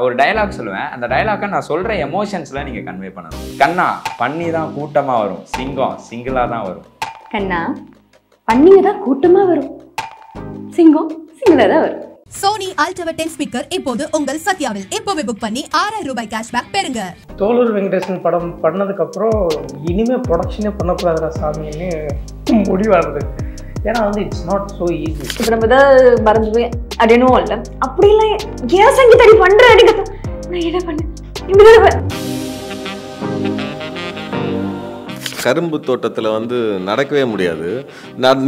ஒரு டயலாக் சொல்லுவேன். அந்த டயலாக்கை நான் சொல்ற எமோஷன்ஸ்ல நீங்க கன்வே பண்ணணும். கண்ணா பன்னி தான் கூட்டமா வரும், சிங்கம் சிங்கிளா தான் வரும். கண்ணா பன்னிங்க தான் கூட்டமா வரும், சிங்கம் சிங்கிளா தான் வரும். சோனி அல்ட்ரா 10 ஸ்பீக்கர் இப்போது உங்கள் சத்யாவில் இப்போவே புக் பண்ணி 6000 ரூபாய் கேஷ்பேக் பெறுங்க. தோலூர் வெங்கடேசன் படம் பண்ணதுக்கப்புறம் இனிமே ப்ரொடக்ஷனே பண்ணக்கூடாதுடா சாமின்னு முடிவாடுது. ஏன்னா வந்து இட்ஸ் நாட் ஸோ ஈஸி. இப்போ நம்ம ஏதாவது மறந்து போய் அடையணும் இல்லை அப்படிலாம் ஏன் சங்கீதடி பண்ற அடிக்க நான் என்ன பண்ணேன் இப்படி கரும்பு தோட்டத்தில் வந்து நடக்கவே முடியாது.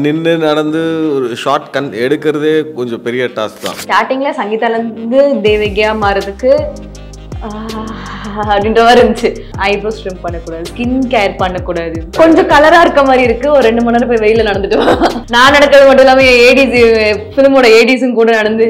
நின்று நடந்து ஒரு ஷார்ட் எடுக்கிறதே கொஞ்சம் பெரிய டாஸ்க் தான். ஸ்டார்டிங்ல சங்கீதாலேருந்து தேவகியா மாறதுக்கு அப்படின்ற மாதிரி இருந்துச்சு. ஐப்ரோஸ் ட்ரிம் பண்ணக்கூடாது, ஸ்கின் கேர் பண்ணக்கூடாது, கொஞ்சம் கலரா இருக்க மாதிரி இருக்கு. ஒரு 2 மணி நேரம் போய் வெயில நடந்துட்டு நான் நடக்கிறது மட்டும் இல்லாம ஏடிசி பிலிமோட ஏடிஸும் கூட நடந்து.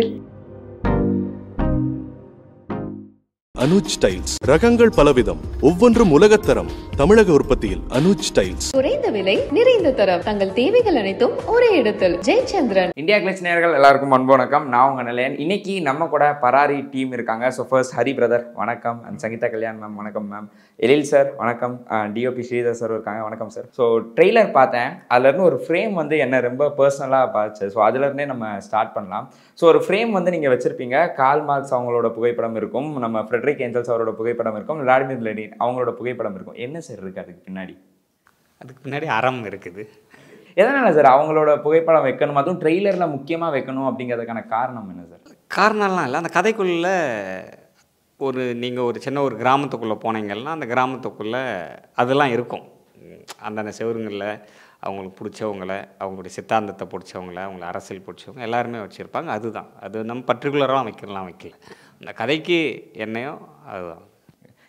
அனுஜ் ஸ்டைல்ஸ் ரகங்கள் பலவிதம், ஒவ்வொன்றும் உலகத்தரம். தமிழக உற்பத்தியில் அனுஜ் ஸ்டைல்ஸ். குறைந்த விலை நிறைந்த தரம், தங்கள் தேவைகள் அனைத்தும் ஒரே இடத்தில். ஜெயச்சந்திரன். இந்தியா கிளிட்ஸ் நேயர்கள் எல்லாருக்கும் அன்பு வணக்கம். நான் உங்க நிலையன். இன்னைக்கு நம்ம கூட பராரி டீம் இருக்காங்க. ஸோ ஃபர்ஸ்ட் ஹரி பிரதர் வணக்கம், அண்ட் சங்கீதா கல்யாண் மேம் வணக்கம் மேம், எழில் சார் வணக்கம், டிஓபி ஸ்ரீதர் சார் இருக்காங்க வணக்கம் சார். ஸோ ட்ரெய்லர் பார்த்தேன், அதுலேருந்து ஒரு ஃப்ரேம் வந்து என்ன ரொம்ப பர்சனலாக பார்த்து, ஸோ அதுலேருந்தே நம்ம ஸ்டார்ட் பண்ணலாம். ஸோ ஒரு ஃப்ரேம் வந்து நீங்கள் வச்சுருப்பீங்க. கால் மார்க்ஸ் அவங்களோட புகைப்படம் இருக்கும், நம்ம ஃப்ரெட்ரிக் ஏஞ்சல்ஸ் அவரோட புகைப்படம் இருக்கும், விளாடிமிர் லெனின் அவங்களோட புகைப்படம் இருக்கும். என்ன சார் இருக்குது அதுக்கு பின்னாடி? அதுக்கு பின்னாடி அறம் இருக்குது. எதனால் சார் அவங்களோட புகைப்படம் வைக்கணும், அதுவும் ட்ரெய்லரில் முக்கியமாக வைக்கணும் அப்படிங்கிறதுக்கான காரணம் என்ன சார்? காரணம்லாம் இல்லை, அந்த கதைக்குள்ளே நீங்கள் ஒரு சின்ன ஒரு கிராமத்துக்குள்ளே போனீங்கன்னா அந்த கிராமத்துக்குள்ளே அதெல்லாம் இருக்கும். அந்தந்த செவருங்களில் அவங்களுக்கு பிடிச்சவங்கள, அவங்களுடைய சித்தாந்தத்தை பிடிச்சவங்கள, அவங்கள அரசியல் பிடிச்சவங்க எல்லாருமே வச்சுருப்பாங்க. அதுதான், அது நம்ம பர்டிகுலராக வைக்கல. அந்த கதைக்கு என்னையோ அதுதான்.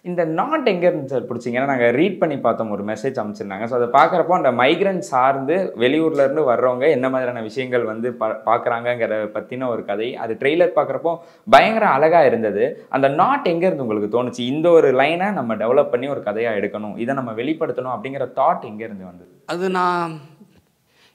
இந்த நாட் எங்கே இருந்து சார் பிடிச்சிங்க? ஏன்னா நாங்கள் ரீட் பண்ணி பார்த்தோம், ஒரு மெசேஜ் அமைச்சிருந்தாங்க. ஸோ அதை பார்க்குறப்போ அந்த மைக்ரண்ட் சார்ந்து வெளியூர்லேருந்து வர்றவங்க என்ன மாதிரியான விஷயங்கள் வந்து பார்க்குறாங்கங்கிற பற்றின ஒரு கதை. அது ட்ரெய்லர் பார்க்குறப்போ பயங்கர அழகாக இருந்தது. அந்த நாட் எங்கேருந்து உங்களுக்கு தோணுச்சு, இந்த ஒரு லைனை நம்ம டெவலப் பண்ணி ஒரு கதையாக எடுக்கணும், இதை நம்ம வெளிப்படுத்தணும் அப்படிங்கிற தாட் எங்கேருந்து வந்தது? அது நான்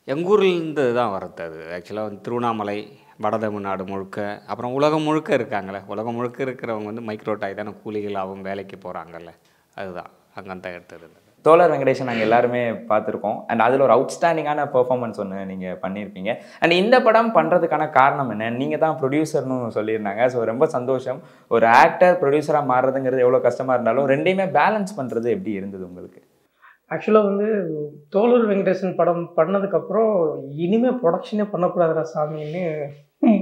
எங்கூர்லேருந்து தான் வரது. அது ஆக்சுவலாக வந்து திருவண்ணாமலை, வட தமிழ்நாடு முழுக்க, அப்புறம் உலகம் முழுக்க இருக்காங்கள்ல, உலகம் முழுக்க இருக்கிறவங்க வந்து மைக்ரோடாய் தானே கூலிகளாகவும் வேலைக்கு போகிறாங்கல்ல, அதுதான் அங்கே எடுத்தது. தோழர் வெங்கடேசன் நாங்கள் எல்லாருமே பார்த்துருக்கோம். அண்ட் அதில் ஒரு அவுட்ஸ்டாண்டிங்கான பெர்ஃபார்மன்ஸ் ஒன்று நீங்கள் பண்ணியிருப்பீங்க. அண்ட் இந்த படம் பண்ணுறதுக்கான காரணம் என்ன? நீங்கள் தான் ப்ரொடியூசர்னு சொல்லியிருந்தாங்க. ஸோ ரொம்ப சந்தோஷம். ஒரு ஆக்டர் ப்ரொடியூசராக மாறுறதுங்கிறது எவ்வளோ கஷ்டமாக இருந்தாலும் ரெண்டையுமே பேலன்ஸ் பண்ணுறது எப்படி இருந்தது உங்களுக்கு? ஆக்சுவலாக வந்து தோலூர் வெங்கடேசன் படம் பண்ணதுக்கப்புறம் இனிமேல் ப்ரொடக்ஷனே பண்ணக்கூடாதுடா சாமின்னு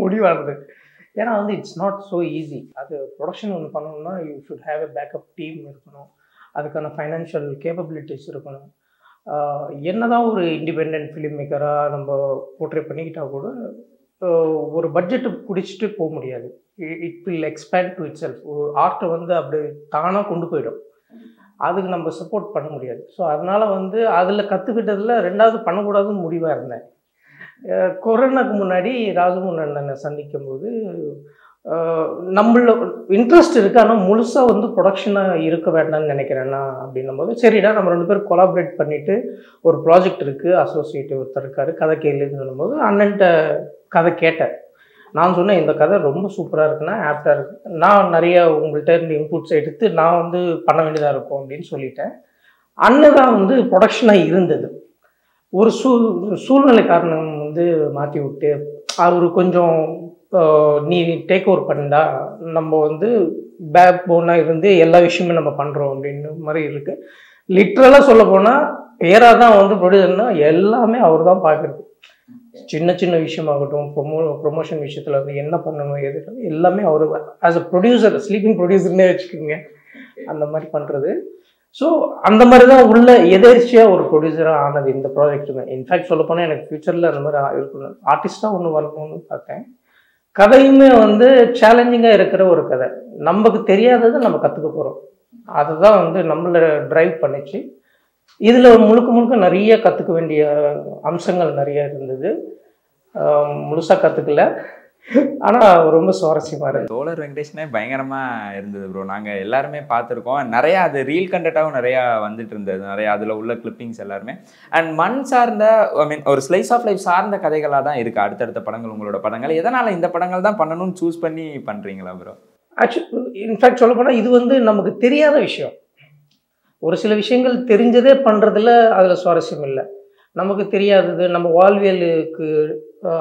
முடிவாடுது. ஏன்னா வந்து இட்ஸ் நாட் ஸோ ஈஸி. அது ப்ரொடக்ஷன் ஒன்று பண்ணணும்னா you should have a backup team இருக்கணும், அதுக்கான ஃபைனான்ஷியல் கேப்பபிலிட்டிஸ் இருக்கணும். என்னதான் ஒரு இண்டிபெண்ட் ஃபிலிம் மேக்கராக நம்ம போர்ட்ரே பண்ணிக்கிட்டால் கூட ஒரு பட்ஜெட்டு பிடிச்சிட்டு போக முடியாது. It will expand to it self. ஒரு ஆர்ட்டை வந்து அப்படி தானாக கொண்டு போயிடும், அதுக்கு நம்ம சப்போர்ட் பண்ண முடியாது. ஸோ அதனால் வந்து அதில் கற்றுக்கிட்டதில் 2வது பண்ணக்கூடாதுன்னு முடிவாக இருந்தேன். கொரோனாக்கு முன்னாடி ராஜமுன்னனை சந்திக்கும் போது நம்மள இன்ட்ரெஸ்ட் இருக்குது, ஆனால் முழுசாக வந்து ப்ரொடக்ஷனாக இருக்க வேண்டாம்னு நினைக்கிறேன்னா அப்படின்னும் போது சரிடா நம்ம 2 பேரும் கொலாபரேட் பண்ணிவிட்டு ஒரு ப்ராஜெக்ட் இருக்குது, அசோசியேட் ஒருத்தர் இருக்கார், கதை கேளுன்னு சொல்லும்போது அண்ணன்ட்ட கதை கேட்டேன். நான் சொன்னேன் இந்த கதை ரொம்ப சூப்பராக இருக்குன்னா ஆப்டாக இருக்குது, நான் நிறைய உங்கள்கிட்ட இருந்து இன்புட்ஸ் எடுத்து நான் வந்து பண்ண வேண்டியதாக இருக்கும் அப்படின்னு சொல்லிட்டேன். அண்ணன் தான் வந்து ப்ரொடக்ஷனாக இருந்தது. ஒரு சூழ்நிலை காரணம் வந்து மாற்றி விட்டு அவர் கொஞ்சம் நீ டேக் ஓவர் பண்ணா நம்ம வந்து பேக் போனாக இருந்து எல்லா விஷயமும் நம்ம பண்ணுறோம் அப்படின்னு மாதிரி இருக்குது. லிட்ரலாக சொல்ல போனால் பேராக தான் வந்து ப்ரொடியூசர்னா எல்லாமே அவர் தான் பார்க்குறது. சின்ன சின்ன விஷயமாகட்டும், ப்ரொமோஷன் விஷயத்தில் வந்து என்ன பண்ணணும் எது எல்லாமே அவர் ஆஸ் அ ப்ரொடியூசர், ஸ்லீப்பிங் ப்ரொடியூசர்னே வச்சுக்கோங்க, அந்த மாதிரி பண்ணுறது. ஸோ அந்த மாதிரி தான் உள்ள எதேர்ச்சியாக ஒரு ப்ரொடியூசராக ஆனது இந்த ப்ராஜெக்ட்டுமே. இன்ஃபேக்ட் சொல்ல போனால் எனக்கு ஃப்யூச்சரில் அந்த மாதிரி இருக்கணும், ஆர்டிஸ்டாக ஒன்று வரணும்னு பார்த்தேன். கதையுமே வந்து சேலஞ்சிங்காக இருக்கிற ஒரு கதை, நமக்கு தெரியாததை நம்ம கற்றுக்க போகிறோம், அதுதான் வந்து நம்மளை ட்ரைவ் பண்ணிச்சு. இதில் முழுக்க நிறைய கற்றுக்க வேண்டிய அம்சங்கள் நிறைய இருந்தது. முழுசாக கற்றுக்கல, ஆனால் ரொம்ப சுவாரஸ்யமாக இருந்தது. தோழர் வெங்கடேஷனே பயங்கரமாக இருந்தது ப்ரோ. நாங்கள் எல்லாருமே பார்த்துருக்கோம். நிறையா அது ரீல் கண்டென்ட்டாகவும் நிறையா வந்துட்டு இருந்தது, நிறையா அதில் உள்ள கிளிப்பிங்ஸ் எல்லாருமே. அண்ட் மண் சார்ந்த ஒரு ஸ்லைஸ் ஆஃப் லைஃப் சார்ந்த கதைகளாக தான் இருக்குது அடுத்தடுத்த படங்கள், உங்களோட படங்கள். எதனால் இந்த படங்கள் தான் பண்ணணும்னு சூஸ் பண்ணி பண்ணுறீங்களா ப்ரோ? இன்ஃபேக்ட் சொல்லப்போனால் இது வந்து நமக்கு தெரியாத விஷயம். ஒரு சில விஷயங்கள் தெரிஞ்சதே பண்ணுறதுல அதில் சுவாரஸ்யம் இல்லை. நமக்கு தெரியாதது நம்ம வாழ்வியலுக்கு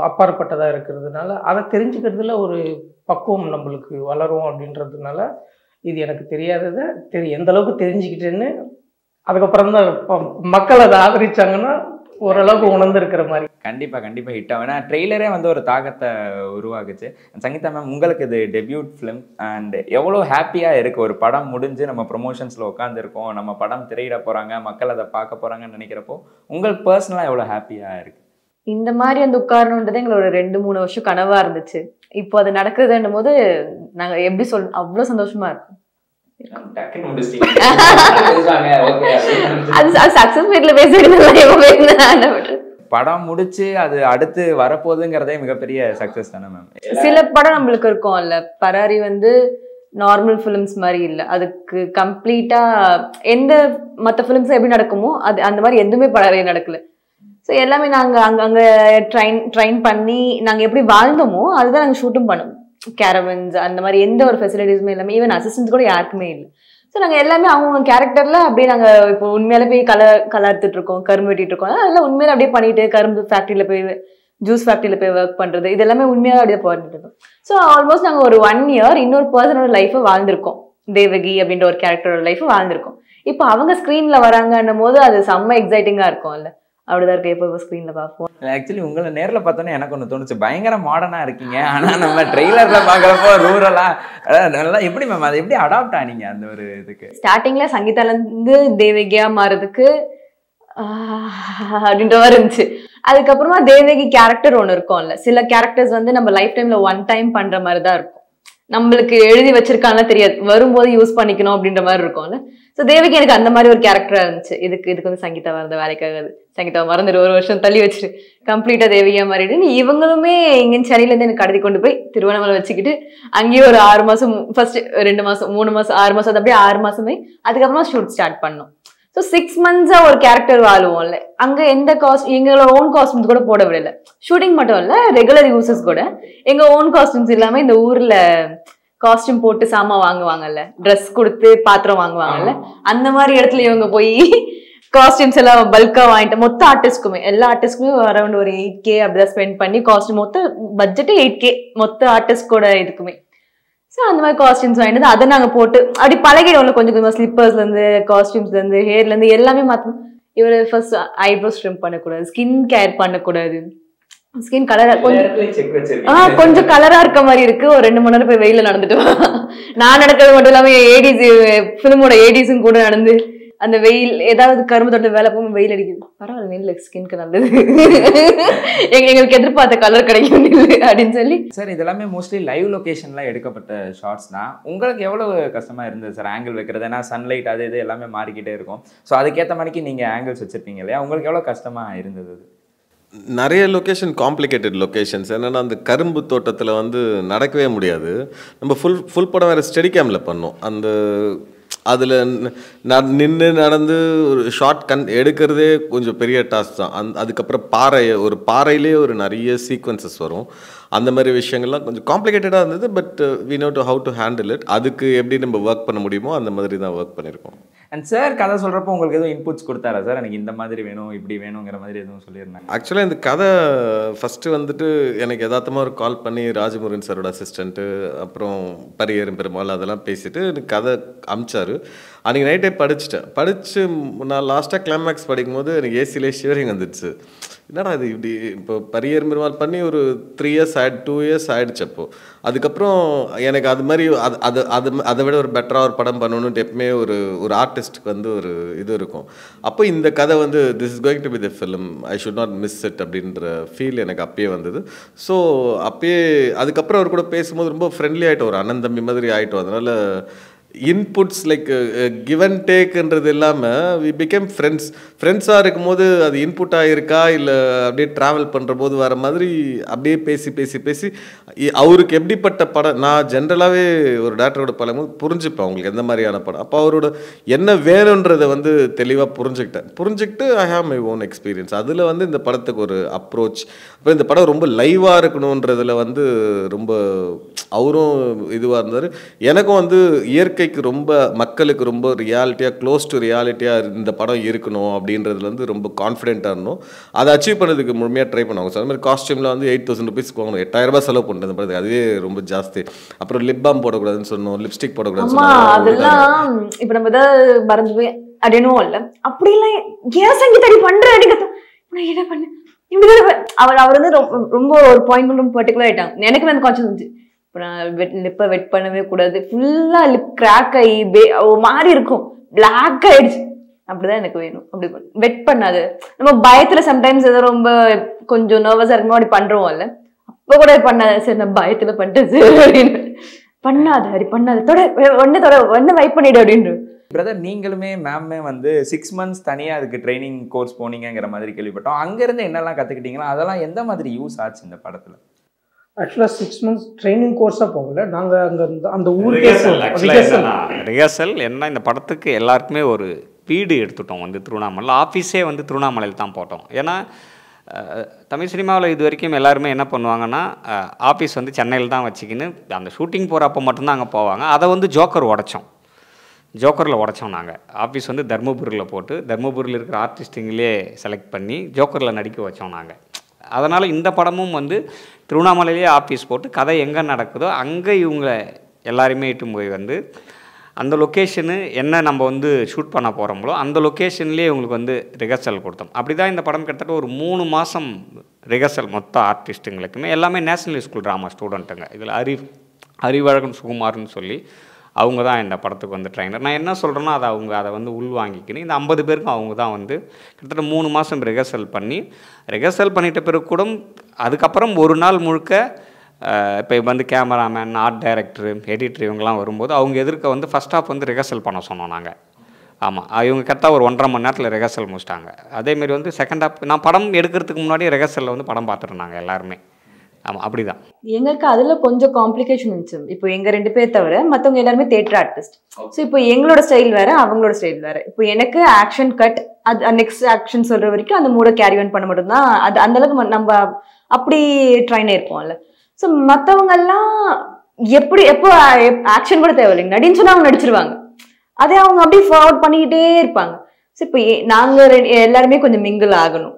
அப்பாற்பட்டதாக இருக்கிறதுனால அதை தெரிஞ்சுக்கிறதுல ஒரு பக்குவம் நம்மளுக்கு வளரும் அப்படின்றதுனால இது எனக்கு தெரியாததை எந்த அளவுக்கு தெரிஞ்சுக்கிட்டேன்னு அதுக்கப்புறம் தான் மக்கள் அதை ஆதரிச்சாங்கன்னா ஓரளவுக்கு உணர்ந்துருக்கிற மாதிரி. கண்டிப்பாக ஹிட் ஆகும். ஏன்னா ட்ரெய்லரே வந்து ஒரு தாக்கத்தை உருவாக்குச்சு. சங்கீதா மேம், உங்களுக்கு இது டெபியூட் ஃபிலிம் அண்ட் எவ்வளோ ஹாப்பியாக இருக்குது ஒரு படம் முடிஞ்சு நம்ம ப்ரொமோஷன்ஸில் உட்காந்துருக்கோம், நம்ம படம் திரையிட போகிறாங்க, மக்கள் அதை பார்க்க போகிறாங்கன்னு நினைக்கிறப்போ உங்களுக்கு பர்சனலாக எவ்வளோ ஹாப்பியாக இருக்குது? இந்த மாதிரி வந்து உட்காரணுன்றது எங்களோட 2-3 வருஷம் கனவாக இருந்துச்சு. இப்போ அது நடக்குதுன்னும் போது நாங்கள் எப்படி அவ்வளோ சந்தோஷமா இருக்கும். படம் முடிச்சு அது அடுத்து வரப்போகுதுங்கிறதே மிகப்பெரிய சக்சஸ் தானே மேம். சில படம் நம்மளுக்கு இருக்கும்ல, பராரி வந்து நார்மல் ஃபிலிம்ஸ் மாதிரி இல்லை, அதுக்கு கம்ப்ளீட்டா எந்த மற்ற ஃபிலிம்ஸ் எப்படி நடக்குமோ அது அந்த மாதிரி எதுவுமே பராரி நடக்கல. ஸோ எல்லாமே நாங்கள் அங்கே ட்ரைன் பண்ணி நாங்கள் எப்படி வாழ்ந்தோமோ அதுதான் நாங்கள் ஷூட்டும் பண்ணுவோம். கேரவன்ஸ் அந்த மாதிரி எந்த ஒரு ஃபெசிலிட்டிஸுமே இல்லாமல், ஈவன் அசிஸ்டன்ஸ் கூட யாருக்குமே இல்லை. ஸோ நாங்கள் எல்லாமே அவங்கவுங்க கேரக்டரில் அப்படியே நாங்கள் இப்போ உண்மையில போய் கலர்த்துட்டு இருக்கோம், கரும்பு வெட்டிட்டு இருக்கோம், அதெல்லாம் உண்மையில அப்படியே பண்ணிட்டு கரும்பு ஃபேக்ட்ரியில் போய் ஜூஸ் ஃபேக்ட்ரியில் போய் ஒர்க் பண்ணுறது, இது எல்லாமே உண்மையாக அப்படியே போயிட்டு இருக்கோம். ஸோ ஆல்மோஸ்ட் நாங்கள் ஒரு 1 year இன்னொரு பர்சனோட லைஃப்பை வாழ்ந்திருக்கோம். தேவகி அப்படின்ற ஒரு கேரக்டரோட லைஃப்பை வாழ்ந்திருக்கோம். இப்போ அவங்க ஸ்க்ரீனில் வராங்கன்னும் போது அது செம்ம எக்ஸைட்டிங்காக இருக்கும்ல. அப்படிதான் இருக்கு. எப்போ ஸ்க்ரீனில் பார்ப்போம். ஆக்சுவலி உங்களை நேரில் பார்த்தோன்னே எனக்கு ஒன்று தோணுச்சு, பயங்கர மாடர்னாக இருக்கீங்க. ஆனால் நம்ம ட்ரெய்லரில் பார்க்குறப்போ ரூரலாக நல்லா எப்படி மேம் அதை எப்படி அடாப்ட் ஆனீங்க அந்த ஒரு இதுக்கு? ஸ்டார்டிங்கில் சங்கீதாலேருந்து தேவகியா மாறதுக்கு அப்படின்ற மாதிரி இருந்துச்சு. அதுக்கப்புறமா தேவகி கேரக்டர் ஒன்று இருக்கும்ல, சில கேரக்டர்ஸ் வந்து நம்ம லைஃப் டைமில் 1 time பண்ணுற மாதிரி தான் இருக்கும். நம்மளுக்கு எழுதி வச்சிருக்காங்க தெரியாது, வரும்போது யூஸ் பண்ணிக்கணும் அப்படின்ற மாதிரி இருக்கும்ல. ஸோ தேவகி எனக்கு அந்த மாதிரி ஒரு கேரக்டராக இருந்துச்சு. இதுக்கு வந்து சங்கீதா வரத வேலைக்காகாது, சங்கீதா மறந்துட்டு 1 வருஷம் தள்ளி வச்சுட்டு கம்ப்ளீட்டாக தேவகியா மாறிட்டு இவங்களுமே இங்கே சென்னையிலேருந்து எனக்கு கடத்தி கொண்டு போய் திருவண்ணாமலை வச்சுக்கிட்டு அங்கேயே ஒரு 6 மாதம், ஃபர்ஸ்ட் 2 மாதம் 3 மாதம் 6 மாதம், அது அப்படியே 6 மாதமே. அதுக்கப்புறமா ஷூட் ஸ்டார்ட் பண்ணோம். ஸோ 6 months ஒரு கேரக்டர் வாழுவோம்ல, அங்கே எந்த எங்களோட ஓன் காஸ்டியூம்ஸ் கூட போட விடல. ஷூட்டிங் மட்டும் இல்லை, ரெகுலர் யூசஸ் கூட எங்கள் ஓன் காஸ்டியூம்ஸ் இல்லாமல் இந்த ஊரில் காஸ்டியூம் போட்டு சாமான் வாங்குவாங்கல்ல, ட்ரெஸ் கொடுத்து பாத்திரம் வாங்குவாங்கல்ல, அந்த மாதிரி இடத்துல இவங்க போய் காஸ்டியூம்ஸ் எல்லாம் பல்கா வாங்கிட்டு மொத்த ஆர்டிஸ்ட்க்குமே எல்லா ஆர்டிஸ்ட்க்குமே அரௌண்ட் ஒரு 8K அப்படிதான் ஸ்பெண்ட் பண்ணி காஸ்டியூம் மொத்த பட்ஜெட்டு 8K மொத்த ஆர்டிஸ்டோட இதுக்குமே. ஸோ அந்த மாதிரி காஸ்டியூம்ஸ் வாங்கிட்டு அதை நாங்கள் போட்டு அப்படி பழகிடுவோம்ல கொஞ்சம் கொஞ்சமாக. ஸ்லிப்பர்ஸ்லேருந்து காஸ்டியூம்ஸ்லேருந்து ஹேர்லேருந்து எல்லாமே மாற்றணும். இவர் ஃபர்ஸ்ட் ஐப்ரோஸ் ட்ரிம் பண்ணக்கூடாது, ஸ்கின் கேர் பண்ணக்கூடாது, ஸ்கின் கலரா கொஞ்சம் கலரா இருக்க மாதிரி இருக்கு, ஒரு 2 மணி நேரம் போய் வெயில நடந்துட்டு நான் நடக்கிறது மட்டும் இல்லாம ஏடிசி பிலிமோட ஏடிஸும் கூட நடந்து அந்த வெயில் ஏதாவது கரும்பு தோட்ட வேலை போகும் வெயில் அடிக்குது, பரவாயில்ல நெல் ஸ்கின்க்கு நல்லது, எங்களுக்கு எதிர்பார்த்த கலர் கிடைக்கும் அப்படின்னு சொல்லி. சார் இதெல்லாமே மோஸ்ட்லி லைவ் லொகேஷன்ல எடுக்கப்பட்ட ஷார்ட்ஸ் தான். உங்களுக்கு எவ்வளவு கஷ்டமா இருந்தது சார் ஆங்கிள் வைக்கிறது? ஏன்னா சன்லைட் அது இது எல்லாமே மாறிக்கிட்டே இருக்கும். ஸோ அதுக்கேற்ற மாதிரிக்கு நீங்க ஆங்கிள்ஸ் வச்சிருப்பீங்க இல்லையா, உங்களுக்கு எவ்வளவு கஷ்டமா இருந்தது? நிறைய லொக்கேஷன் காம்ப்ளிகேட்டட் லொக்கேஷன்ஸ். என்னென்னா அந்த கரும்பு தோட்டத்தில் வந்து நடக்கவே முடியாது. நம்ம ஃபுல் படம் வேறு ஸ்டெடி கேமில் பண்ணோம். அந்த அதில் நின்று நடந்து ஒரு ஷார்ட் எடுக்கிறதே கொஞ்சம் பெரிய டாஸ்க் தான். அதுக்கப்புறம் பாறையிலே ஒரு நிறைய சீக்வன்சஸ் வரும். அந்த மாதிரி விஷயங்கள்லாம் கொஞ்சம் காம்ப்ளிகேட்டடாக இருந்தது. But we know to how to handle it. அதுக்கு எப்படி நம்ம ஒர்க் பண்ண முடியுமோ அந்த மாதிரி தான் ஒர்க் பண்ணியிருக்கோம். அண்ட் சார் கதை சொல்கிறப்போ உங்களுக்கு எதுவும் இன்புட்ஸ் கொடுத்தாரா சார்? எனக்கு இந்த மாதிரி வேணும் இப்படி வேணுங்கிற மாதிரி எதுவும் சொல்லியிருந்தாங்க? ஆக்சுவலாக இந்த கதை ஃபஸ்ட்டு வந்துட்டு எனக்கு யதார்த்தமாக ஒரு கால் பண்ணி ராஜமுருகன் சாரோட அசிஸ்டண்ட்டு அப்புறம் பரியரும் பெருமாள் அதெல்லாம் பேசிவிட்டு எனக்கு கதை அமிச்சார். அன்றைக்கி நைட்டே படித்து நான் லாஸ்ட்டாக கிளைமேக்ஸ் படிக்கும்போது எனக்கு ஏசிலே ஷிவரிங் வந்துடுச்சு. என்னடா இது இப்படி இப்போ பரியர் பெருமாள் பண்ணி ஒரு 3 years 2 years ஆகிடுச்சு. அப்போது அதுக்கப்புறம் எனக்கு அது மாதிரி அதை விட ஒரு பெட்டராக ஒரு படம் பண்ணணுன்ட்டு எப்பவுமே ஒரு ஆர்டிஸ்ட்டுக்கு வந்து ஒரு இது இருக்கும். அப்போ இந்த கதை வந்து this is going to be the film, I should not miss it அப்படின்ற ஃபீல் எனக்கு அப்பயே வந்தது. ஸோ அப்பயே அதுக்கப்புறம் அவர் கூட பேசும்போது ரொம்ப ஃப்ரெண்ட்லி ஆகிட்டோம், ஒரு அண்ணன் தம்பி மாதிரி ஆகிட்டோம். அதனால் இன்புட்ஸ் லைக் கிவ் அண்ட் டேக்குன்றது இல்லாமல் வி பிகேம் ஃப்ரெண்ட்ஸாக இருக்கும்போது அது இன்புட்டாக இருக்கா இல்லை அப்படியே ட்ராவல் பண்ணுற போது வர மாதிரி அப்படியே பேசி அவருக்கு எப்படிப்பட்ட படம், நான் ஜென்ரலாகவே ஒரு டேரக்டரோட பழகும்போது புரிஞ்சுப்பேன் அவங்களுக்கு எந்த மாதிரியான படம். அப்போ அவரோட என்ன வேணுன்றதை வந்து தெளிவாக புரிஞ்சுக்கிட்டு I have my own experience. அதில் வந்து இந்த படத்துக்கு ஒரு அப்ரோச், அப்புறம் இந்த படம் ரொம்ப லைவாக இருக்கணுன்றதில் வந்து ரொம்ப அவரும் இதுவாக இருந்தார். எனக்கும் வந்து இயற்கைக்கு ரொம்ப மக்களுக்கு ரொம்ப ரியாலிட்டியாக க்ளோஸ் டு ரியாலிட்டியாக இந்த படம் இருக்கணும் அப்படின்றதுல வந்து ரொம்ப கான்ஃபிடென்ட்டாக இருந்தோம். அதை அச்சீவ் பண்ணதுக்கு முழுமையாக ட்ரை பண்ணுவாங்க. ஸோ அது மாதிரி காஸ்டியூமில் வந்து 8,000 ருபீஸ்க்கு வாங்கணும், 8,000 ரூபாய் செலவு பண்ணுறது படத்துக்கு, அதுவே ரொம்ப ஜாஸ்தி. அப்புறம் லிப் பாம் போடக்கூடாதுன்னு சொன்னோம், லிப்ஸ்டிக் போடக்கூடாதுன்னு சொன்னோம். அதெல்லாம் இப்போ நம்ம ஏதாவது மறந்து போய் அப்படின்னும் இல்லை, அப்படிலாம் ஏன் சங்கீதடி பண்ற அப்படிங்கிறது நான் என்ன பண்ணேன் இப்படிதான் அவர் வந்து ரொம்ப ஒரு பாயிண்ட் ரொம்ப பர்டிகுலர் ஆயிட்டாங்க. எனக்கு வந்து கான்சியஸ் இருந்துச்சு, இப்போ நான் லிப்பை வெட் பண்ணவே கூடாது, ஃபுல்லா லிப் கிராக் ஆகி மாறி இருக்கும், பிளாக் ஆயிடுச்சு, அப்படிதான் எனக்கு வேணும். அப்படி வெட் பண்ணாது. நம்ம பயத்துல சம்டைம்ஸ் ஏதோ ரொம்ப கொஞ்சம் நர்வஸா இருக்குமோ அப்படி பண்றோம்ல, அப்ப கூட பண்ணாது. சரி நான் பயத்துல பண்ணிட்டு அப்படின்னு பண்ணாது, அப்படி பண்ணாது, ஒன்னு வைப் பண்ணிடு அப்படின்னு. பிரதர், நீங்களுமே மேமே வந்து 6 months தனியாக அதுக்கு ட்ரைனிங் கோர்ஸ் போனீங்கிற மாதிரி கேள்விப்பட்டோம். அங்கேருந்து என்னெல்லாம் கற்றுக்கிட்டீங்களா, அதெல்லாம் எந்த மாதிரி யூஸ் ஆச்சு இந்த படத்தில்? ஆக்சுவலாக 6 months ட்ரைனிங் கோர்ஸாக போகல, நாங்கள் அங்கே அந்த ஊருக்கு ரிஹர்சல் என்ன, இந்த படத்துக்கு எல்லாருக்குமே ஒரு வீடு எடுத்துட்டோம் வந்து திருவண்ணாமலை, ஆஃபீஸே வந்து திருவண்ணாமலையில் தான் போட்டோம். ஏன்னா தமிழ் சினிமாவில் இது வரைக்கும் எல்லாருமே என்ன பண்ணுவாங்கன்னா ஆஃபீஸ் வந்து சென்னையில் தான் வச்சுக்கின்னு அந்த ஷூட்டிங் போகிறப்போ மட்டும்தான் அங்கே போவாங்க. அதை வந்து ஜோக்கரில் உடைச்சோம் நாங்கள். ஆஃபீஸ் வந்து தர்மபுரியில் போட்டு தர்மபுரியில் இருக்கிற ஆர்டிஸ்ட்டுங்களே செலக்ட் பண்ணி ஜோக்கரில் நடிக்க வச்சோம் நாங்கள். அதனால் இந்த படமும் வந்து திருவண்ணாமலையிலே ஆஃபீஸ் போட்டு கதை எங்கே நடக்குதோ அங்கே இவங்க எல்லாருமே இட்டு போய் வந்து அந்த லொக்கேஷனு என்ன நம்ம வந்து ஷூட் பண்ண போகிறோங்களோ அந்த லொக்கேஷன்லேயே இவங்களுக்கு வந்து ரிஹர்சல் கொடுத்தோம். அப்படி தான் இந்த படம் கிட்டத்தட்ட ஒரு 3 மாதம் ரிஹர்சல் மொத்த ஆர்டிஸ்ட்டுங்களுக்குமே, எல்லாமே நேஷனல் ஸ்கூல் ட்ராமா ஸ்டூடெண்ட்டுங்க. இதில் அறிவழகன் சுகுமார்னு சொல்லி அவங்க தான் இந்த படத்துக்கு வந்து ட்ரைனர். நான் என்ன சொல்கிறேன்னா அதை வந்து உள்வாங்கிக்கணும். இந்த 50 பேருக்கும் அவங்க தான் வந்து கிட்டத்தட்ட 3 மாதம் ரிஹர்சல் பண்ணிட்ட பிறகு கூட அதுக்கப்புறம் ஒரு நாள் முழுக்க இப்போ வந்து கேமராமேன், ஆர்ட் டைரக்டரு, எடிட்டர் இவங்கெல்லாம் வரும்போது அவங்க எதிர்க்க வந்து ஃபஸ்ட் ஹாஃப் வந்து ரிஹர்சல் பண்ண சொன்னோம் நாங்கள். ஆமாம், இவங்க கரெக்டாக ஒரு 1.5 மணி நேரத்தில் ரிஹர்சல் முடிச்சிட்டாங்க. அதேமாரி வந்து செகண்ட் ஹாஃப் நான் படம் எடுக்கிறதுக்கு முன்னாடி ரிஹர்சலில் வந்து படம் பார்த்துருந்தாங்க எல்லாருமே. ஆமாம், அப்படிதான். எங்களுக்கு அதுல கொஞ்சம் காம்ப்ளிகேஷன் இருந்துச்சு. இப்போ எங்க 2 பேர் தவிர மற்றவங்க எல்லாருமே தியேட்டர் ஆர்டிஸ்ட். ஸோ இப்போ எங்களோட ஸ்டைல் வேற, அவங்களோட ஸ்டைல் வேற. இப்போ எனக்கு ஆக்ஷன் கட், அது நெக்ஸ்ட் ஆக்ஷன் சொல்ற வரைக்கும் அந்த மூட கேரி ஆன் பண்ண மட்டும்தான். அது அந்த அளவுக்கு நம்ம அப்படி ட்ரைன் இருப்போம்ல. ஸோ மற்றவங்க எல்லாம் எப்போ ஆக்ஷன் கூட தேவையில்லைங்க, நடின்னு சொன்னா அவங்க நடிச்சிருவாங்க. அதே அவங்க அப்படியே ஃபார்வர்ட் பண்ணிக்கிட்டே இருப்பாங்க. ஸோ இப்போ நாங்கள் எல்லாருமே கொஞ்சம் மிங்கிள் ஆகணும்.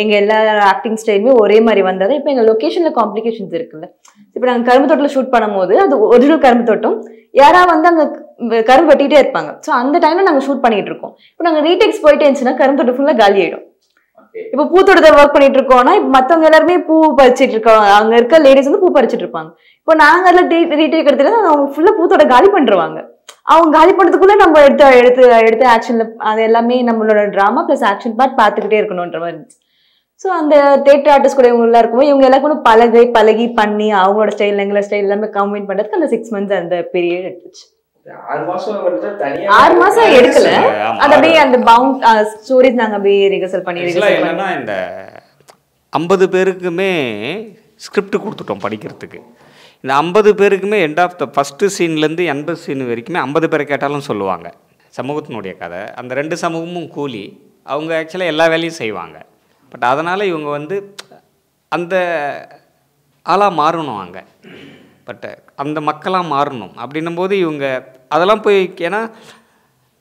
எங்கள் எல்லா ஆக்டிங் ஸ்டைலுமே ஒரே மாதிரி வந்தால் தான். இப்போ எங்கள் லொக்கேஷனில் காம்ப்ளிகேஷன்ஸ் இருக்குல்ல. இப்போ நாங்கள் கரும்பு தோட்டத்தில் ஷூட் பண்ணும்போது அது ஒரிஜினல் கரும்பு தோட்டம், யாராவது வந்து அங்கே கரும்பு வெட்டிகிட்டே இருப்பாங்க. ஸோ அந்த டைமில் நாங்கள் ஷூட் பண்ணிட்டு இருக்கோம். இப்போ நாங்கள் ரீடெக்ஸ் போயிட்டே இருந்துச்சுன்னா கரும்பு தோட்டம் ஃபுல்லாக காலி ஆகிடும். இப்போ பூத்தோட்டத்தை ஒர்க் பண்ணிட்டு இருக்கோம்னா இப்போ மற்றவங்க எல்லாருமே பூ பறிச்சிட்டு இருக்கோம், அங்கே இருக்க லேடிஸ் வந்து பூ பறிச்சிட்டு இருப்பாங்க. இப்போ நாங்கள் அதில் ரீடேக் எடுத்துட்டு அவங்க ஃபுல்லாக பூத்தோட்ட காலி பண்ணிடுவாங்க. அவங்க காலி பண்ணுறதுக்குள்ள நம்ம எடுத்து ஆக்ஷன்ல அது எல்லாமே நம்மளோட ட்ராமா ப்ளஸ் ஆக்ஷன் பார்ட் பார்த்துக்கிட்டே இருக்கணுன்ற மாதிரி இருந்துச்சு. ஸோ அந்த தியேட்டர் ஆர்டிஸ்ட் கூட இவங்க எல்லாம் இருக்கும்போது இவங்க எல்லாருக்கும் பழகி பண்ணி அவங்களோட ஸ்டைல் எங்களோட ஸ்டைல் எல்லாமே கம்பைன் பண்ணுறதுக்கு அந்த 6 months அந்த பீரியட் எடுத்துச்சு. 6 மாசம் எடுக்கல, அது அப்படியே அந்த பவுண்ட் ஸ்டோரிஸ் நாங்கள் அப்படியே ரிஹர்சல் பண்ணி என்னன்னா இந்த 50 பேருக்குமே ஸ்கிரிப்ட் கொடுத்துட்டோம் படிக்கிறதுக்கு. இந்த 50 பேருக்குமே எண்ட் ஆஃப் த ஃபஸ்ட்டு சீன்லேருந்து 80 சீன் வரைக்குமே 50 பேரை கேட்டாலும் சொல்லுவாங்க சமூகத்தினுடைய கதை. அந்த 2 சமூகமும் கூலி, அவங்க ஆக்சுவலாக எல்லா வேலையும் செய்வாங்க. பட் அதனால் இவங்க வந்து அந்த ஆளாக மாறணும் அங்கே, பட் அந்த மக்களாக மாறணும். அப்படின்னும் போது இவங்க அதெல்லாம் போய், ஏன்னா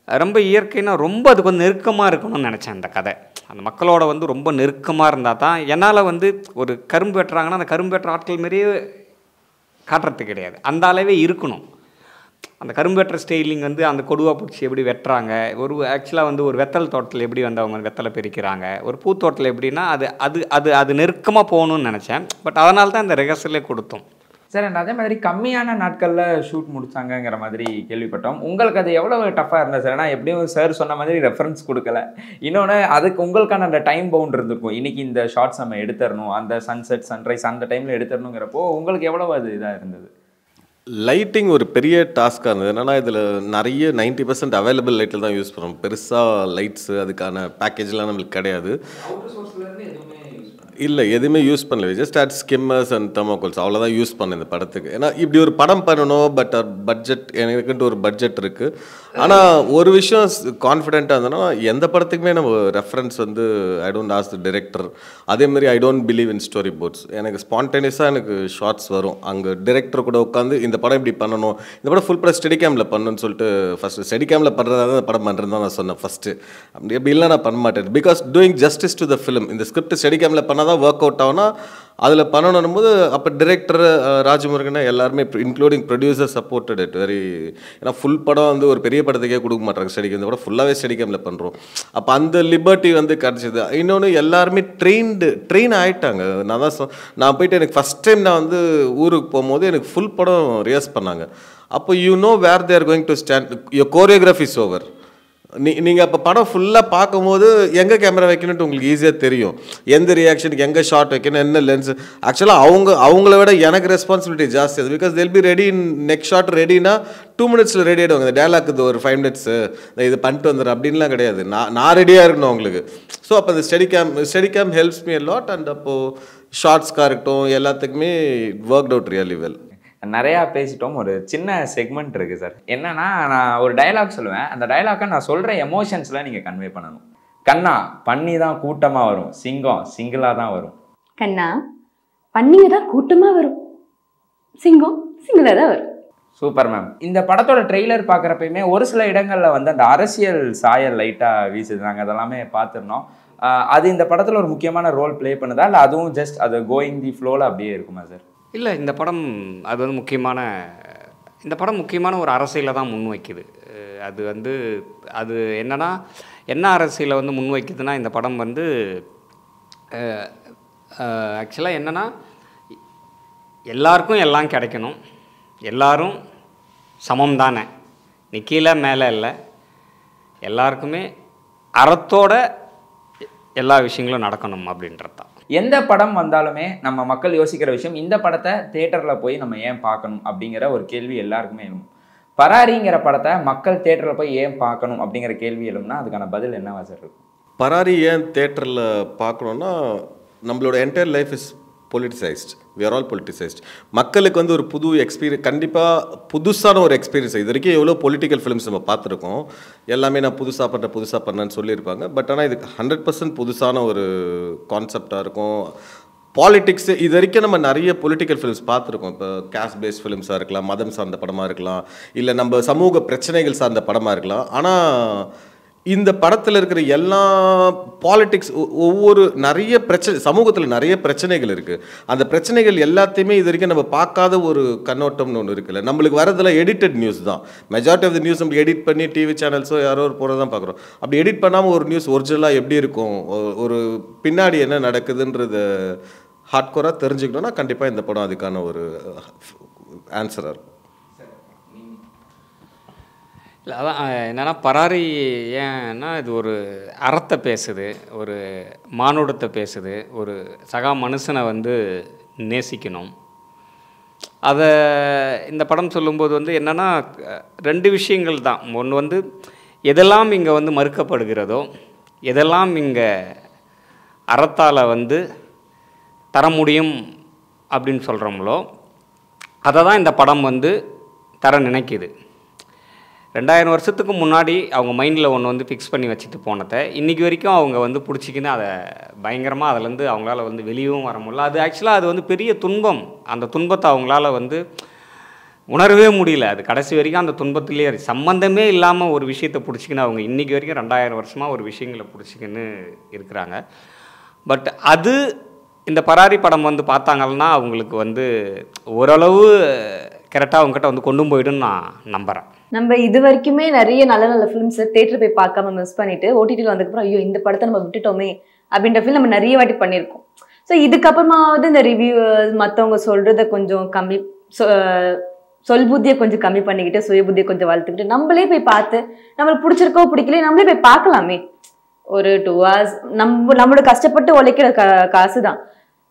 ரொம்ப இயற்கைன்னா ரொம்ப அதுக்கு வந்து நெருக்கமாக இருக்கணும்னு நினச்சேன் அந்த கதை. அந்த மக்களோட வந்து ரொம்ப நெருக்கமாக இருந்தால் தான் என்னால் வந்து ஒரு கரும்பு வெட்டுறாங்கன்னா அந்த கரும்பு வெட்டுற ஆட்கள் மாரியே காட்டுறது கிடையாது, அந்த அளவே இருக்கணும். அந்த கரும்பு வெட்டுற ஸ்டைலிங் வந்து அந்த கொடுவா பிடிச்சி எப்படி வெட்டுறாங்க, ஒரு ஆக்சுவலாக வந்து ஒரு வெத்தல் தோட்டத்தில் எப்படி வந்து அவங்க வெத்தலை பிரிக்கிறாங்க, ஒரு பூத்தோட்டத்தில் எப்படின்னா அது அது அது அது நெருக்கமாக போகணும்னு நினச்சேன். பட் அதனால தான் இந்த ரிஹர்சலே கொடுத்தோம் சார். அண்ட் அதே மாதிரி கம்மியான நாட்களில் ஷூட் முடிச்சாங்கிற மாதிரி கேள்விப்பட்டோம். உங்களுக்கு அது எவ்வளோ டஃப்பாக இருந்தது சார்? ஏன்னா எப்படியும் சார் சொன்ன மாதிரி ரெஃபரன்ஸ் கொடுக்கல, இன்னொன்று அதுக்கு உங்களுக்கான அந்த டைம் பவுண்ட் இருந்திருக்கும். இன்றைக்கி இந்த ஷார்ட்ஸ் நம்ம எடுத்துடணும், அந்த சன்செட் சன்ரைஸ் அந்த டைமில் எடுத்துடணுங்கிறப்போ உங்களுக்கு எவ்வளோ அது இதாக இருந்தது? லைட்டிங் ஒரு பெரிய டாஸ்க்காக இருந்தது. என்னன்னா இதில் நிறைய 90% அவைலபிள் லைட்டில் தான் யூஸ் பண்ணுறோம். பெருசாக லைட்ஸு அதுக்கான பேக்கேஜ்லாம் நம்மளுக்கு கிடையாது. இல்லை எதுவுமே யூஸ் பண்ணல. ஜஸ்ட் ஆட் ஸ்கிம்மர்ஸ் அண்ட் தெர்மோகோல்ஸ் அவ்வளோதான் யூஸ் பண்ணேன் இந்த படத்துக்கு. ஏன்னா இப்படி ஒரு படம் பண்ணணும், பட் பட்ஜெட் எனக்குன்ட்டு ஒரு பட்ஜெட் இருக்குது. ஆனால் ஒரு விஷயம் கான்ஃபிடென்ட்டாக இருந்தோன்னா எந்த படத்துக்குமே நம்ம ரெஃபரன்ஸ் வந்து I don't ask the director. அதேமாதிரி I don't believe in storyboards. எனக்கு ஸ்பான்டேனியஸாக எனக்கு ஷார்ட்ஸ் வரும். அங்கே டிரெக்டர் கூட உட்காந்து இந்த படம் இப்படி பண்ணணும், இந்த படம் ஃபுல் படம் ஸ்டெடி கேமில் பண்ணணும்னு சொல்லிட்டு ஃபஸ்ட்டு ஸ்டெடி கேமில் பண்ணுறதா தான் இந்த படம் பண்ணுறது தான் நான் சொன்னேன் ஃபஸ்ட்டு. அப்படி இல்லை நான் பண்ண மாட்டேன். Because doing justice to the film. இந்த ஸ்கிரிப்ட் ஸ்டெடி கேமில் பண்ணால் தான் ஒர்க் அவுட் ஆகும்னா அதில் பண்ணணும் போது அப்போ டிரெக்டர் ராஜமுருகன் எல்லாருமே including producer supported it very. ஏன்னா ஃபுல் படம் வந்து ஒரு பெரிய படத்துக்கே கொடுக்க மாட்டாங்க ஸ்டெடிக்கு. இந்த படம் ஃபுல்லாகவே ஸ்டெடி கேமில் பண்ணுறோம். அப்போ அந்த லிபர்ட்டி வந்து கிடச்சிது. இன்னொன்று எல்லாருமே ட்ரெயின் ஆகிட்டாங்க. நான் போயிட்டு எனக்கு ஃபஸ்ட் டைம் நான் வந்து ஊருக்கு போகும்போது எனக்கு ஃபுல் படம் ரிஹர்ஸ் பண்ணாங்க. அப்போ you know where they're going to stand, your choreography is over. நீங்கள் அப்போ படம் ஃபுல்லாக பார்க்கும்போது எங்கே கேமரா வைக்கணுன்ட்டு உங்களுக்கு ஈஸியாக தெரியும். எந்த ரியாக்ஷனுக்கு எங்கே ஷார்ட் வைக்கணும், என்ன லென்ஸ். ஆக்சுவலாக அவங்கள விட எனக்கு ரெஸ்பான்சிபிலிட்டி ஜாஸ்தி அது. Because they'll be ready in next shot ரெடினா 2 minutes ரெடி ஆகிடுவாங்க. இந்த டேலாக்கு ஒரு 5 minutes இது பண்ணிட்டு வந்துடும் அப்படின்லாம் கிடையாது. நான் ரெடியாக இருக்கணும் அவங்களுக்கு. ஸோ அப்போ இந்த steady game helps me a lot. And அப்போது ஷார்ட்ஸ்க்காக இருக்கட்டும் எல்லாத்துக்குமே ஒர்க் அவுட் ரியலி வெல். நிறையா பேசிட்டோம். ஒரு சின்ன செக்மெண்ட் இருக்குது சார். என்னன்னா நான் ஒரு டைலாக் சொல்லுவேன். அந்த டைலாக்கை நான் சொல்கிற எமோஷன்ஸில் நீங்கள் கன்வே பண்ணணும். கண்ணா பண்ணி தான் கூட்டமாக வரும், சிங்கம் சிங்கிளாக தான் வரும். கண்ணா பண்ணிங்க தான் கூட்டமாக வரும், சிங்கம் சிங்கிளாக தான் வரும். Super ma'am. இந்த படத்தோட ட்ரெய்லர் பார்க்குறப்பயுமே ஒரு சில இடங்களில் வந்து அந்த அரசியல் சாயல் லைட்டாக வீசுது. நாங்கள் அதெல்லாமே பார்த்துருந்தோம். அது இந்த படத்தில் ஒரு முக்கியமான ரோல் ப்ளே பண்ணுதா, இல்லை அதுவும் ஜஸ்ட் அது கோயிங் தி ஃப்ளோவில் அப்படியே இருக்குமா சார்? இல்லை, இந்த படம் அது வந்து முக்கியமான ஒரு அரசியலை தான் முன்வைக்குது. அது வந்து அது என்னன்னா என்ன அரசியலை வந்து முன்வைக்குதுன்னா இந்த படம் வந்து ஆக்சுவலாக என்னென்னா எல்லாருக்கும் எல்லாம் கிடைக்கணும், எல்லாரும் சமம் தானே, நீ கீழே மேலே இல்லை, எல்லாருக்குமே அறத்தோட எல்லா விஷயங்களும் நடக்கணும் அப்படின்றது தான். எந்த படம் வந்தாலுமே நம்ம மக்கள் யோசிக்கிற விஷயம், இந்த படத்தை தியேட்டரில் போய் நம்ம ஏன் பார்க்கணும் அப்படிங்கிற ஒரு கேள்வி எல்லாருக்குமே எழும். பராரிங்கிற படத்தை மக்கள் தியேட்டரில் போய் ஏன் பார்க்கணும் அப்படிங்கிற கேள்வி எழும்னா அதுக்கான பதில் என்னவா சார் இருக்கும்? பராரி ஏன் தியேட்டரில் பார்க்கணுன்னா நம்மளோட entire life is politicised. We are all politicised. மக்களுக்கு வந்து ஒரு புது எக்ஸ்பீரியன்ஸ், கண்டிப்பாக புதுசான ஒரு எக்ஸ்பீரியன்ஸ். இது வரைக்கும் எவ்வளோ பொலிட்டிக்கல் ஃபிலிம்ஸ் நம்ம பார்த்துருக்கோம். எல்லாமே நான் புதுசாக பண்ணேன்னு சொல்லியிருப்பாங்க. பட் ஆனால் இது 100% புதுசான ஒரு கான்செப்டாக இருக்கும். பாலிட்டிக்ஸ் இது வரைக்கும் நம்ம நிறைய பொலிட்டிக்கல் ஃபிலிம்ஸ் பார்த்துருக்கோம். இப்போ கேஸ்ட் பேஸ்ட் ஃபிலிம்ஸாக இருக்கலாம், மதம் சார்ந்த படமாக இருக்கலாம், இல்லை நம்ம சமூக பிரச்சனைகள் சார்ந்த படமாக இருக்கலாம். ஆனால் இந்த படத்தில் இருக்கிற எல்லா பாலிட்டிக்ஸ் ஒவ்வொரு நிறைய பிரச்சனை, சமூகத்தில் நிறைய பிரச்சனைகள் இருக்குது. அந்த பிரச்சனைகள் எல்லாத்தையுமே இது வரைக்கும் நம்ம பார்க்காத ஒரு கண்ணோட்டம்னு ஒன்று இருக்குல்ல. நம்மளுக்கு வரதெல்லாம் எடிட்டட் நியூஸ் தான். மெஜாரிட்டி ஆஃப் த நியூஸ் நம்ம எடிட் பண்ணி டிவி சேனல்ஸோ யாரோ ஒரு போகிறதான் பார்க்குறோம். அப்படி எடிட் பண்ணாமல் ஒரு நியூஸ் ஒரிஜினலாக எப்படி இருக்கும், ஒரு பின்னாடி என்ன நடக்குதுன்றத ஹார்ட்கோராக தெரிஞ்சுக்கணுன்னா கண்டிப்பாக இந்த படம் அதுக்கான ஒரு ஆன்சராக இருக்கும். இல்லை, அதான் என்னென்னா பராரி ஏன்னா இது ஒரு அறத்தை பேசுது, ஒரு மானுடத்தை பேசுது, ஒரு சகா மனுஷனை வந்து நேசிக்கணும். அதை இந்த படம் சொல்லும்போது வந்து என்னென்னா 2 விஷயங்கள் தான். ஒன்று வந்து எதெல்லாம் இங்கே வந்து மறுக்கப்படுகிறதோ, எதெல்லாம் இங்கே அறத்தால் வந்து தர முடியும் அப்படின்னு சொல்கிறோம்களோ அதை தான் இந்த படம் வந்து தர நினைக்கிது. 2000 வருஷத்துக்கு முன்னாடி அவங்க மைண்டில் ஒன்று வந்து ஃபிக்ஸ் பண்ணி வச்சுட்டு போனதை இன்றைக்கி வரைக்கும் அவங்க வந்து பிடிச்சிக்கின்னு அதை பயங்கரமாக அதிலேருந்து அவங்களால வந்து வெளியவும் வர முடியல. அது ஆக்சுவலாக அது வந்து பெரிய துன்பம். அந்த துன்பத்தை அவங்களால வந்து உணரவே முடியல. அது கடைசி வரைக்கும் அந்த துன்பத்திலே சம்மந்தமே இல்லாமல் ஒரு விஷயத்தை பிடிச்சிக்கின்னு அவங்க இன்றைக்கி வரைக்கும் 2000 வருஷமாக ஒரு விஷயங்களை பிடிச்சிக்கின்னு இருக்கிறாங்க. பட் அது இந்த பராரி படம் வந்து பார்த்தாங்கன்னா அவங்களுக்கு வந்து ஓரளவு கரெக்டாக அவங்ககிட்ட வந்து கொண்டு போயிடுன்னு நான் நம்புகிறேன். நம்ம இது வரைக்குமே நிறைய நல்ல நல்ல ஃபிலிம்ஸ் தியேட்டர் போய் பார்க்காம மிஸ் பண்ணிட்டு ஓடிடியில் வந்ததுக்கப்புறம் ஐயோ இந்த படத்தை நம்ம விட்டுட்டோமே அப்படின்ற ஃபீல் நம்ம நிறைய வாட்டி பண்ணியிருக்கோம். ஸோ இதுக்கப்புறமாவது இந்த ரிவ்யூ மற்றவங்க சொல்கிறத கொஞ்சம் கம்மி, சொல் புத்தியை கொஞ்சம் கம்மி பண்ணிக்கிட்டு சுய புத்தியை கொஞ்சம் வளர்த்துக்கிட்டு நம்மளே போய் பார்த்து நம்மளுக்கு பிடிச்சிருக்கோ பிடிக்கலையே நம்மளே போய் பார்க்கலாமே. ஒரு 2 hours நம்மளோட கஷ்டப்பட்டு உழைக்கிற காசு தான்.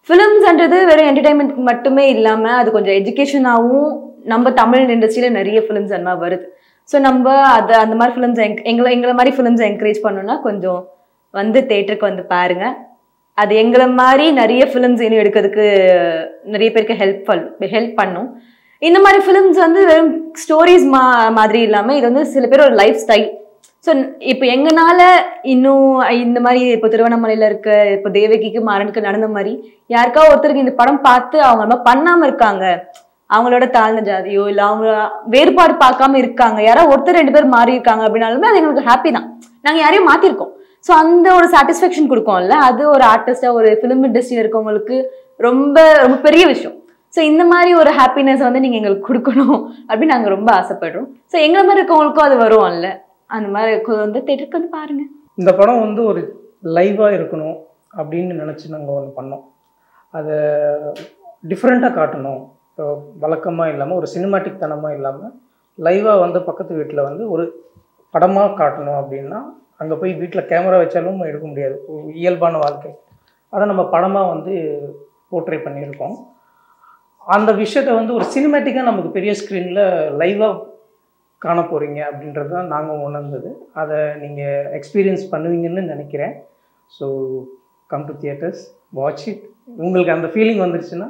ஃபிலிம்ஸ்ன்றது வெறும் என்டர்டைன்மெண்ட் மட்டுமே இல்லாமல் அது கொஞ்சம் எஜுகேஷனாகவும் நம்ம தமிழ் இண்டஸ்ட்ரியில் நிறைய ஃபிலிம்ஸ் அந்த மாதிரி வருது. ஸோ நம்ம அந்த மாதிரி ஃபிலிம்ஸ் எங்களை மாதிரி ஃபிலிம்ஸை என்கரேஜ் பண்ணோம்னா கொஞ்சம் வந்து தேட்டருக்கு வந்து பாருங்க. அது எங்களை மாதிரி நிறைய ஃபிலிம்ஸ் இன்னும் எடுக்கிறதுக்கு நிறைய பேருக்கு ஹெல்ப் பண்ணும். இந்த மாதிரி ஃபிலிம்ஸ் வந்து வெறும் ஸ்டோரிஸ் மாதிரி இல்லாமல் இது வந்து சில பேர் ஒரு லைஃப் ஸ்டைல். ஸோ இப்போ எங்கனால இன்னும் இந்த மாதிரி இப்போ திருவண்ணாமலையில் இருக்க இப்போ தேவகிக்கு மாறனுக்கு நடந்த மாதிரி யாருக்கா ஒருத்தருக்கு இந்த படம் பார்த்து அவங்க நம்ம பண்ணாமல் இருக்காங்க, அவங்களோட தாழ்ந்த ஜாதியோ இல்லை அவங்க வேறுபாடு பார்க்காம இருக்காங்க, யாரோ ஒருத்தர் 2 பேர் மாறி இருக்காங்க அப்படின்னாலுமே அது எங்களுக்கு ஹாப்பி தான். நாங்கள் யாரையும் மாற்றிருக்கோம். ஸோ அந்த ஒரு சாட்டிஸ்ஃபேக்ஷன் கொடுக்கும்ல, அது ஒரு ஆர்டிஸ்டாக ஒரு ஃபிலிம் இண்டஸ்ட்ரியில் இருக்கவங்களுக்கு ரொம்ப ரொம்ப பெரிய விஷயம். ஸோ இந்த மாதிரி ஒரு ஹாப்பினஸ் வந்து நீங்கள் எங்களுக்கு கொடுக்கணும் அப்படின்னு நாங்கள் ரொம்ப ஆசைப்படுறோம். ஸோ எங்களை மாதிரி இருக்கவங்களுக்கும் அது வரும்ல, அந்த மாதிரி வந்து தேட்டருக்கு வந்து பாருங்கள். இந்த படம் வந்து ஒரு லைவாக இருக்கணும் அப்படின்னு நினச்சி நாங்கள் ஒன்று பண்ணோம். அதை டிஃப்ரெண்ட்டாக காட்டணும், வழக்கமாக இல்லாமல் ஒரு சினிமாட்டிக் தனமாக இல்லாமல் லைவாக வந்து பக்கத்து வீட்டில் வந்து ஒரு படமாக காட்டணும். அப்படின்னா அங்கே போய் வீட்டில் கேமரா வச்சாலும் எடுக்க முடியாது, இயல்பான வாழ்க்கை. அதை நம்ம படமாக வந்து போர்ட்ரே பண்ணியிருக்கோம். அந்த விஷயத்தை வந்து ஒரு சினிமேட்டிக்காக நமக்கு பெரிய ஸ்க்ரீனில் லைவாக காண போகிறீங்க அப்படின்றது தான் நாங்கள் உணர்ந்தது. அதை நீங்கள் எக்ஸ்பீரியன்ஸ் பண்ணுவீங்கன்னு நினைக்கிறேன். So come to theatres, watch it. உங்களுக்கு அந்த ஃபீலிங் வந்துருச்சுன்னா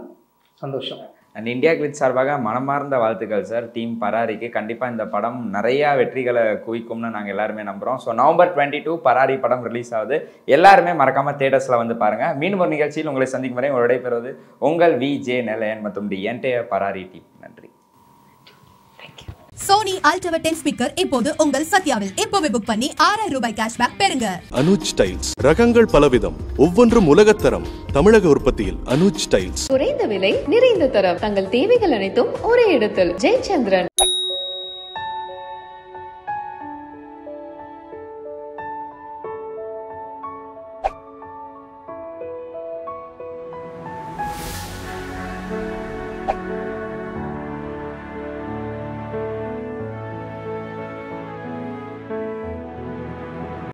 சந்தோஷம். அண்ட் இந்தியா கிளிட்ஸ் சார்பாக மனமார்ந்த வாழ்த்துக்கள் சார் டீம் பராரிக்கு. கண்டிப்பாக இந்த படம் நிறையா வெற்றிகளை குவிக்கும்னு நாங்கள் எல்லாருமே நம்புகிறோம். ஸோ November 22 பராரி படம் ரிலீஸ் ஆகுது. எல்லாருமே மறக்காமல் தேட்டர்ஸில் வந்து பாருங்கள். மீண்டும் ஒரு நிகழ்ச்சியில் உங்களை சந்திக்கும் வரை உங்களுடைய பெறுவது உங்கள் விஜே நெலையன் மற்றும் தி என்டையர் பராரி டீம். நன்றி. சோனி அல்ட்ரா 10 ஸ்பீக்கர் இப்போது உங்கள் சத்யாவில். இப்போவே புக் பண்ணி 6000 ரூபாய் கேஷ்பேக் பெறுங்க. அனுஜ் டைல்ஸ் ரகங்கள் பலவிதம், ஒவ்வொன்றும் உலகத்தரம். தமிழக உற்பத்தியில் அனுஜ் டைல்ஸ். குறைந்த விலை, நிறைந்த தரம், தங்கள் தேவைகள் அனைத்தும் ஒரே இடத்தில். ஜெயச்சந்திரன்.